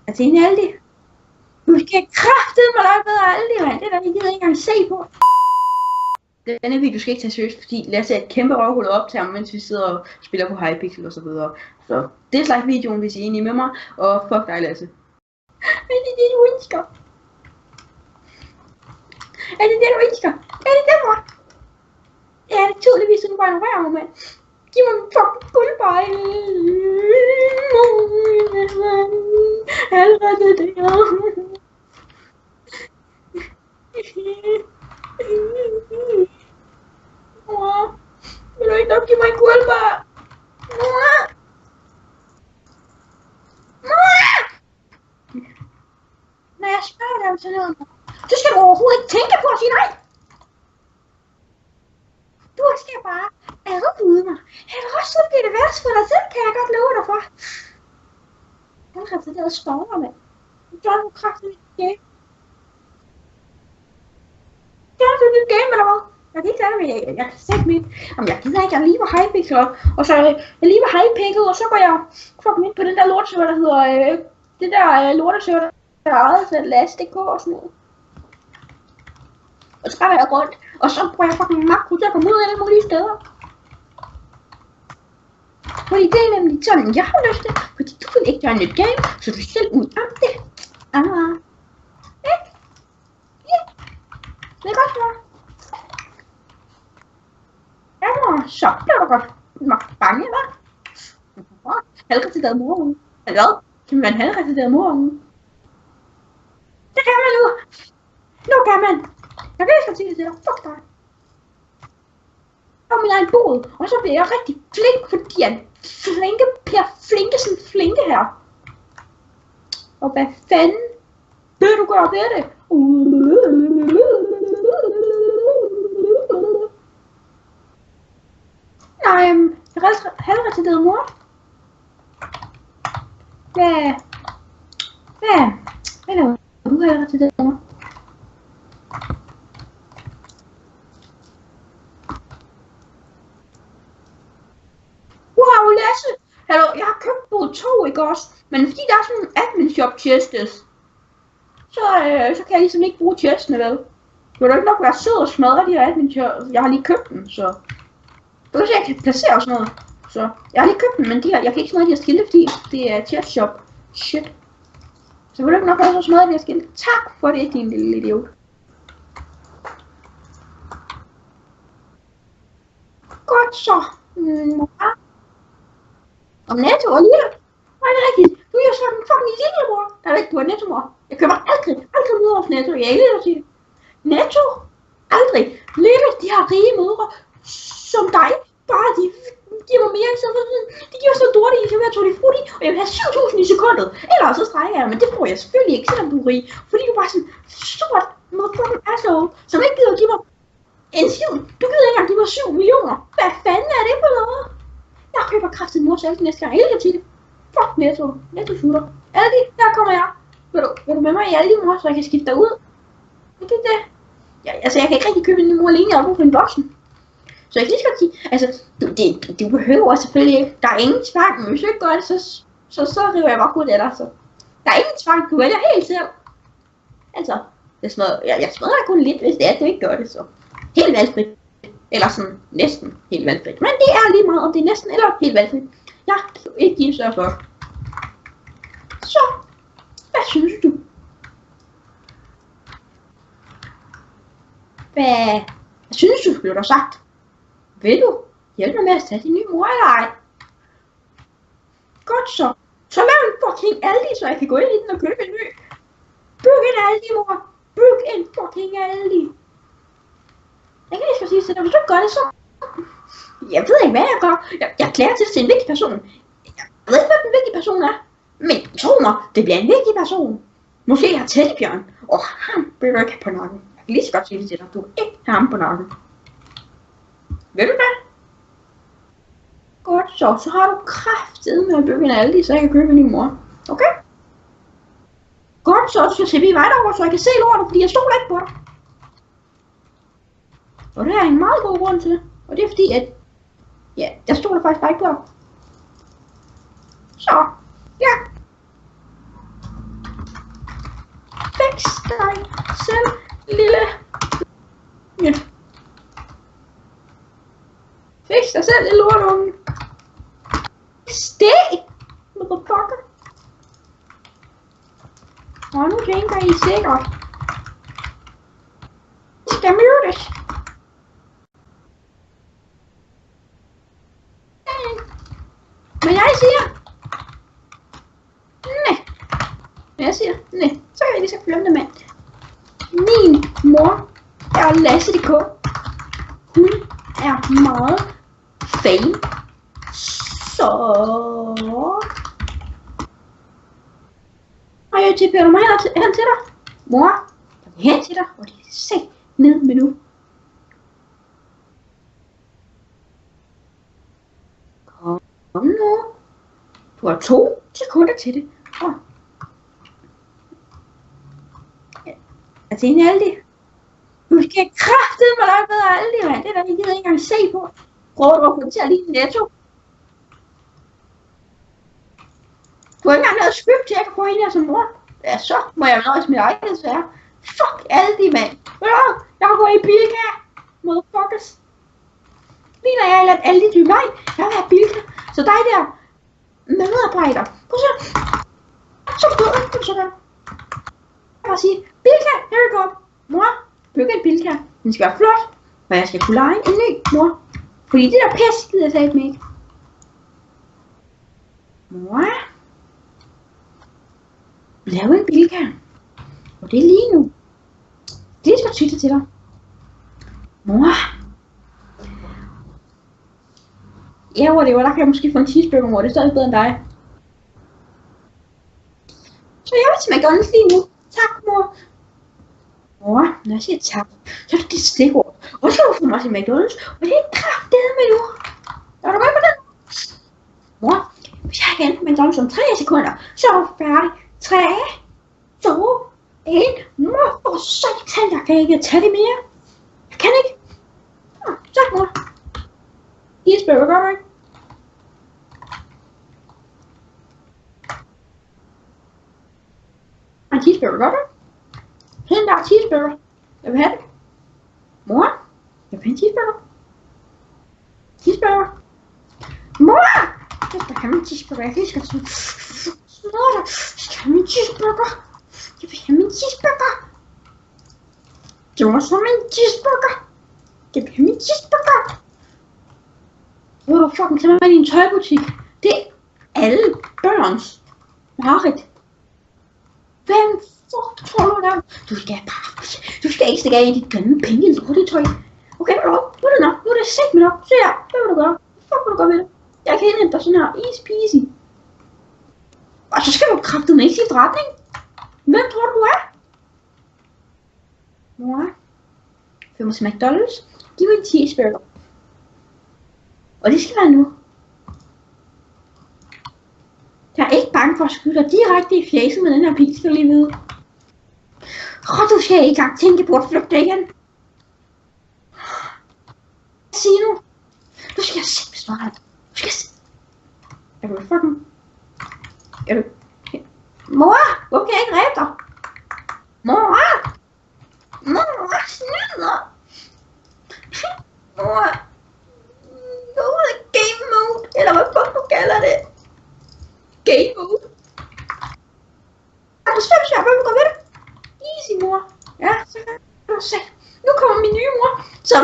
Altså en Aldi. Du skal kraftedeme lege bedre Aldi, mand. Det er der ikke engang se på. Denne video skal ikke tage seriøst, fordi lad os se et kæmpe røvhul op til ham, mens vi sidder og spiller på Hypixel og så videre. Så dislike videoen, hvis I er enige med mig, og fuck dig, Lasse. Er det det, du ønsker? Er det det, du ønsker? Er det det, mor? Ja, det er tydeligvis, at du bare ignorerer mig, mand. Giv mig en fucking guldbejl. Allerede der. Mor, vil du ikke nok give mig en guldbejl? Mor! Mor! Når jeg spørger dig om sådan noget, så skal du overhovedet ikke tænke på at sige nej. Du skal bare adbyde mig. Ellers så bliver det værst for dig selv, kan jeg godt love dig for. Jeg har altså det spørger, mand. Gør du kraftigt mit game? Gør du dit game, eller hvad? Jeg kan ikke tage det med, jeg kan sætte mit. Jamen, jeg gider ikke, jeg er lige på Hypixel, og så er jeg lige på Hypixel, og så går jeg fucking ind på den der lortesøver, der hedder, det der lortesøver, der er ejet til Last.dk og sådan noget. Og så går jeg rundt, og så bruger jeg fucking makro til at komme ud af alle mulige steder. Fordi det er nemlig sådan, jeg har lyst til, fordi du vil ikke gøre et nyt game, så du selv ud om det. Ikke? Ja. Det er godt for mig. Ja, så bliver du godt bange, hva'? Halvretideret morgen. Eller hvad? Kan man halvretideret morgen? Det kan man nu. Nu kan man. Jeg kan ikke sige det til dig. Fuck dig. Jeg har min egen bod, og så bliver jeg rigtig flink, fordi jeg flinke Per Flinkesen flinke her. Og hvad fanden vil du gøre ved det? Nej, jeg er halvretideret mor. Hvad laver du halvretideret mor? Wow, Lasse! Hallo, jeg har købt både 2, ikke også? Men fordi der er sådan en admin shop chests, så kan jeg ligesom ikke bruge chestene, vel? Det vil da ikke nok være sød og smadre de her admin shops. Jeg har lige købt dem, så... Du kan se, jeg kan placere sådan noget. Så jeg har lige købt dem, men jeg kan ikke smadre de her skilte, fordi det er chest shop. Shit. Så vil du ikke nok være så smadre de her skilte. Tak for det, din lille idiot. Godt så. Om Netto og Lidl? Nej, det er rigtigt. Du er jo sådan en fucking lillemor. Der er ikke, du er Netto-mor. Jeg køber aldrig videre hos Netto. Jeg er ikke lidt at sige det. Netto? Aldrig. Lidl, de har rige mødre som dig. Bare de giver mig mere end så. De giver så dårligt i, så vil jeg tog det frutti, og jeg vil have 7.000 i sekundet. Ellers så strækker jeg, men det får jeg selvfølgelig ikke, selvom du er rig. Fordi du er bare sådan stort motherfucking asshole, som ikke gider at give mig en 7. Du gider ikke engang give mig 7 millioner. Hvad fanden er det for noget? Jeg køber kraftigt mors alt næste gang. Jeg kan sige det. Fuck Netto. Netto sutter. Aldi, der kommer jeg. Vil du med mig i Aldi, mor, så jeg kan skifte dig ud? Er det det? Ja, altså, jeg kan ikke rigtig købe en mor alene. Jeg har brug for en voksen. Så jeg kan lige så godt sige, altså, du behøver selvfølgelig ikke. Der er ingen tvang, men hvis du ikke gør det, så river jeg bare ud af dig. Så. Der er ingen tvang, du vælger helt selv. Altså, jeg smadrer kun lidt, hvis det er, at du ikke gør det, så. Helt valgfrit. Eller sådan næsten helt valgfrit. Men det er lige meget, om det er næsten eller helt valgfrit. Jeg kan ikke give sørge for. Så, hvad synes du? Hvad synes du, skulle du have sagt? Vil du hjælpe mig med at tage din nye mor eller ej? Godt så. Så lav en fucking Aldi, så jeg kan gå ind i den og købe en ny. Byg en Aldi, mor. Byg en fucking Aldi. Jeg kan lige så sige til dig, hvis du gør det, så... Jeg ved ikke, hvad jeg gør. Jeg klæder til en vigtig person. Jeg ved ikke, hvad den vigtige person er. Men tro mig, det bliver en vigtig person. Måske jeg har Teddybjørn. Og ham vil du ikke have på nakken. Jeg kan lige så godt sige det til dig. Du vil ikke have ham på nakken. Vil du det? Godt så har du kraftet med at bygge en Aldi, så jeg kan købe en ny mor. Okay? Godt så skal jeg se, vi er vej derover, så jeg kan se lortet, fordi jeg stoler ikke på dig. Og det er en meget god grund til. Og det er fordi, at... Ja, jeg stoler faktisk bare ikke på dig. Så, ja. Fix dig selv, lille... Ja. Fix dig selv, lille lortunge. Stæg! Motherfucker. Og nu tænker I sikkert. I skal myrdes. Men jeg siger... Nej. Men jeg siger, nej. Så kan jeg lige så glemme det, mand. Min mor er Lasse DK. Hun er meget fame. Så... Og jeg tilbyder mig hen til dig. Mor, jeg vil hen til dig, og det er sæt ned med nu. Kom nu. Du har 2 sekunder til det. Altså en Aldi. Du skal kraftedeme mig langt bedre Aldi, mand. Det er der, jeg gider ikke engang se på. Prøver du at få til at lide Netto? Du har ikke engang lavet script til, at jeg kan få hende her som mor. Ja, så må jeg nøjes med egen desværre. Fuck Aldi, mand. Jeg har gået i Bilka. Motherfuckers. Lige når jeg har ladt Aldi dybe mig, jeg vil have Bilka. Så dig der medarbejder. Prøv så. Så går det, så gør. Jeg vil sige, Bilka, jeg vil gå op. Mor, bygge en Bilka. Den skal være flot, og jeg skal kunne lege en ny, mor. Fordi det der pis gider jeg sagt mig ikke. Mor. Lave en Bilka. Og det er lige nu. Det er så tydeligt til dig. Mor. Ja, whatever, der kan jeg måske få en cheeseburger, mor. Det er stadig bedre end dig. Så jeg vil til McDonald's lige nu. Tak, mor. Mor, når jeg siger tak, så er det dit stikord. Og så får mig til McDonald's, og det er kraftedeme nu. Er du med på den? Mor, hvis jeg kan enten McDonald's om 3 sekunder, så er du færdig. 3, 2, 1. Mor, for satan, jeg kan ikke tage det mere. Jeg kan ikke. Tak, mor. Cheeseburger, gør du ikke? En cheeseburger, gør du ikke? Hende der cheeseburger. Jeg vil have det. Mor, jeg vil have en cheeseburger. Cheeseburger. Mor! Jeg skal have min cheeseburger. Jeg kan ikke skal sådan... Snurre. Jeg skal have min cheeseburger. Jeg vil have min cheeseburger. Det var så min cheeseburger. Jeg vil have min cheeseburger. Hvor du fucking tager med i en tøjbutik. Det er alle børns mareridt. Hvem fuck tror du der? Du skal ikke stikke af i dit grimme penge lortetøj. Okay, nu er det nok. Nu er det sæt med nok. Se her. Hvad vil du gøre? Fuck vil du gøre ved det? Jeg kan indhente dig sådan her. Easy peasy. Og så skal du kraftedeme ikke skifte retning. Hvem tror du er? Mor. Før mig til McDonald's. Giv mig en cheeseburger. Og det skal være nu. Jeg er ikke bange for at skyde dig direkte i fjeset med den her pil, skal du lige vide. Og du skal ikke engang tænke på at flygte igen. Sig nu. Du skal se med svaret. Du skal se. Er du fucking... Er du... Mor, hvorfor kan jeg ikke ræbe dig? Mor! Mor, snyder! Mor! Go to game mode, eller hvad fuck du kalder det? Game mode. Er du svært, hvad vil du gå ved det? Easy, mor. Ja, så kan du se. Nu kommer min nye mor, som